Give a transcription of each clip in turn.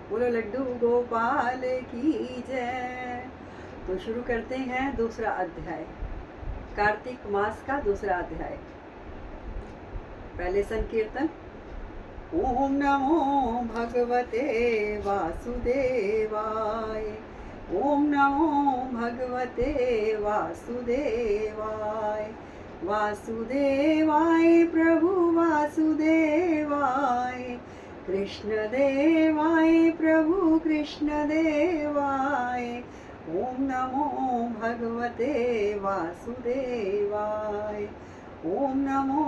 बोलो लड्डू गोपाल की जय। तो शुरू करते हैं दूसरा अध्याय, कार्तिक मास का दूसरा अध्याय। पहले संकीर्तन। ओम नमो भगवते वासुदेवाय। ओम नमो भगवते वासुदेवाय। वासुदेवाय प्रभु वासुदेवाय। कृष्ण देवाय प्रभु कृष्ण देवाय। ओम नमो भगवते वासुदेवाय। ओम नमो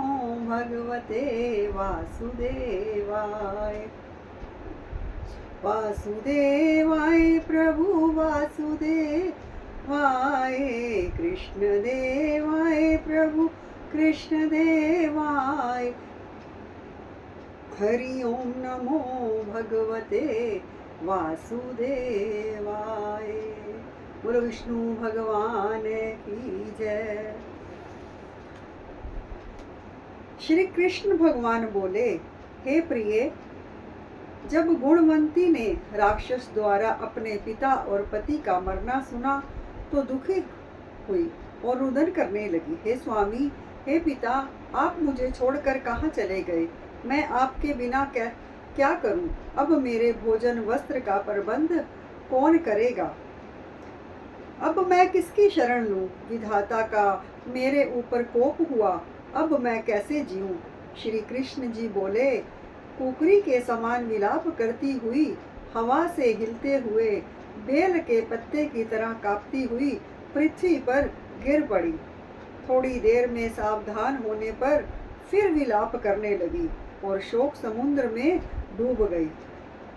भगवते वासुदेवाय। वासुदेवाय प्रभु वासुदेवाय। कृष्ण देवाय प्रभु कृष्ण देवाय। हरि ओम नमो भगवते वासुदेवाय। बोलो विष्णु भगवान की जय। श्री कृष्ण भगवान बोले, हे प्रिय, जब गुणवंती ने राक्षस द्वारा अपने पिता और पति का मरना सुना तो दुखी हुई और रुदन करने लगी। हे स्वामी, हे पिता, आप मुझे छोड़कर कहाँ चले गए? मैं आपके बिना क्या करूं? अब मेरे भोजन वस्त्र का प्रबंध कौन करेगा? अब मैं किसकी शरण लूं? विधाता का मेरे ऊपर कोप हुआ, अब मैं कैसे जीऊं? श्री कृष्ण जी बोले, कुकरी के समान विलाप करती हुई, हवा से हिलते हुए बेल के पत्ते की तरह कांपती हुई पृथ्वी पर गिर पड़ी। थोड़ी देर में सावधान होने पर फिर विलाप करने लगी और शोक समुद्र में डूब गई।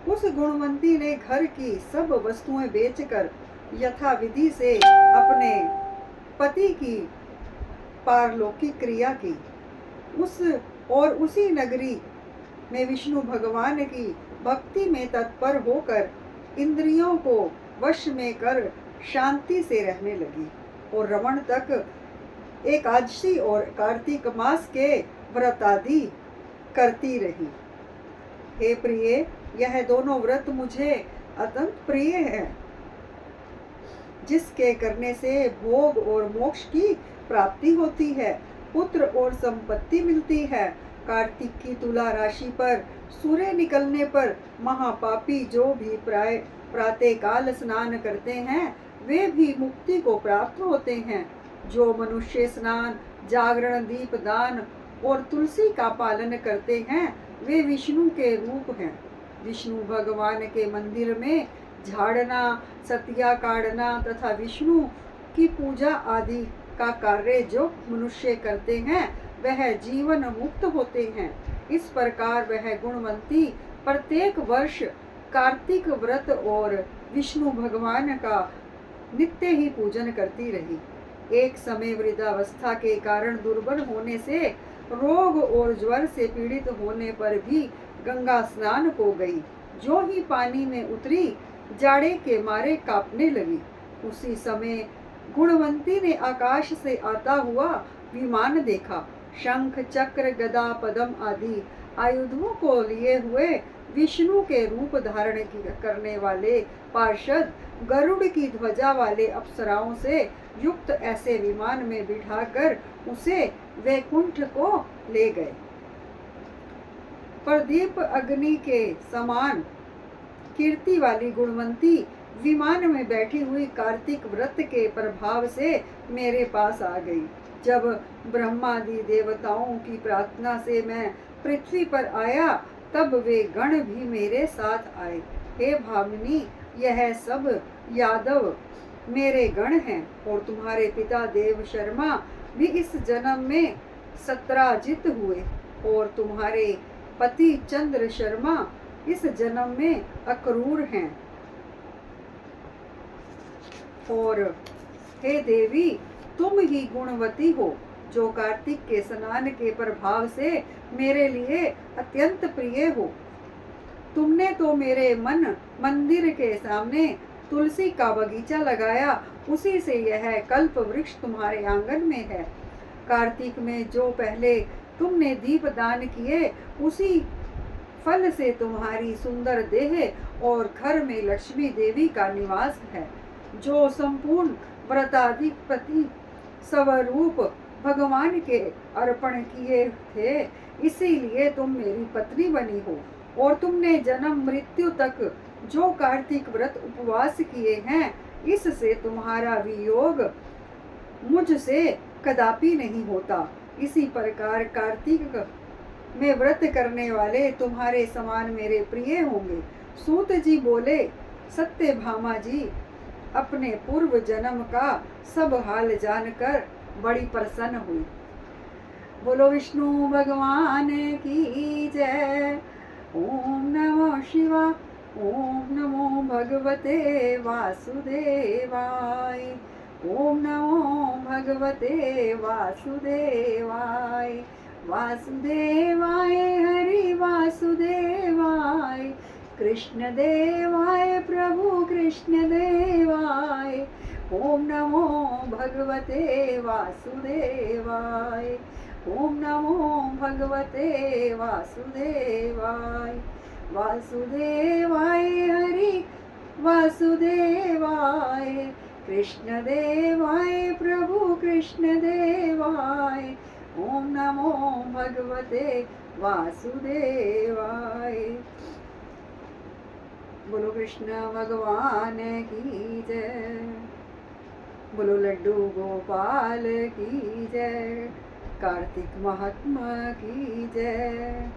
उस गुणवंती ने घर की सब वस्तुएं बेचकर यथा विधि से अपने पति की पारलौकिक क्रिया की। उसी नगरी में विष्णु भगवान की भक्ति में तत्पर होकर इंद्रियों को वश में कर शांति से रहने लगी और रमण तक एकादशी और कार्तिक मास के व्रत आदि करती रही। हे प्रिय, यह दोनों व्रत मुझे अत्यंत प्रिय है, जिसके करने से भोग और मोक्ष की प्राप्ति होती है, पुत्र और संपत्ति मिलती है। कार्तिक की तुला राशि पर सूर्य निकलने पर महापापी जो भी प्रातः काल स्नान करते हैं वे भी मुक्ति को प्राप्त होते हैं। जो मनुष्य स्नान, जागरण, दीप दान और तुलसी का पालन करते हैं वे विष्णु के रूप हैं। विष्णु भगवान के मंदिर में झाड़ना, सतिया काटना तथा विष्णु की पूजा आदि का कार्य जो मनुष्य करते हैं वह जीवन मुक्त होते हैं। इस प्रकार वह गुणवंती प्रत्येक वर्ष कार्तिक व्रत और विष्णु भगवान का नित्य ही पूजन करती रही। एक समय वृद्धावस्था के कारण दुर्बल होने से, रोग और ज्वर से पीड़ित होने पर भी गंगा स्नान को गई। जो ही पानी में उतरी, जाड़े के मारे कांपने लगी। उसी समय गुणवंती ने आकाश से आता हुआ विमान देखा। शंख, चक्र, गदा, पद्म आदि आयुधों को लिए हुए विष्णु के रूप धारण करने वाले पार्षद गरुड़ की ध्वजा वाले अप्सराओं से युक्त ऐसे विमान में बिठाकर उसे वैकुंठ को ले गए। प्रदीप अग्नि के समान कीर्ति वाली गुणवंती विमान में बैठी हुई कार्तिक व्रत के प्रभाव से मेरे पास आ गई। जब ब्रह्मादि देवताओं की प्रार्थना से मैं पृथ्वी पर आया तब वे गण भी मेरे साथ आए। हे भामिनी, यह सब यादव मेरे गण हैं और तुम्हारे पिता देव शर्मा भी इस जन्म में सत्राजित हुए और तुम्हारे पति चंद्र शर्मा इस जन्म में अक्रूर हैं। और हे देवी, तुम ही गुणवती हो जो कार्तिक के स्नान के प्रभाव से मेरे लिए अत्यंत प्रिय हो। तुमने तो मेरे मंदिर के सामने तुलसी का बगीचा लगाया, उसी से यह कल्प वृक्ष तुम्हारे आंगन में है। कार्तिक में जो पहले तुमने दीप दान किए, उसी फल से तुम्हारी सुंदर देह और घर में लक्ष्मी देवी का निवास है। जो संपूर्ण व्रताधिपति स्वरूप भगवान के अर्पण किए थे, इसीलिए तुम मेरी पत्नी बनी हो। और तुमने जन्म मृत्यु तक जो कार्तिक व्रत उपवास किए हैं, इससे तुम्हारा वियोग मुझसे कदापि नहीं होता। इसी प्रकार कार्तिक में व्रत करने वाले तुम्हारे समान मेरे प्रिय होंगे। सूत जी बोले, सत्यभामा जी अपने पूर्व जन्म का सब हाल जानकर बड़ी प्रसन्न हुई। बोलो विष्णु भगवान की जय। ओम नमो शिवा। ओम नमो भगवते वासुदेवाय। ओम नमो भगवते वासुदेवाय। वासुदेवाय हरि वासुदेवाय। कृष्ण देवाय प्रभु कृष्ण देवाय। ओम नमो भगवते वासुदेवाय। ओम नमो भगवते वासुदेवाय। वासुदेवाय हरि वासुदेवाय। कृष्ण देवाय प्रभु कृष्ण देवाय। ओम नमो भगवते वासुदेवाय। बोलो कृष्ण भगवान की जय। बोलो लड्डू गोपाल की जय। कार्तिक महात्मा की जय।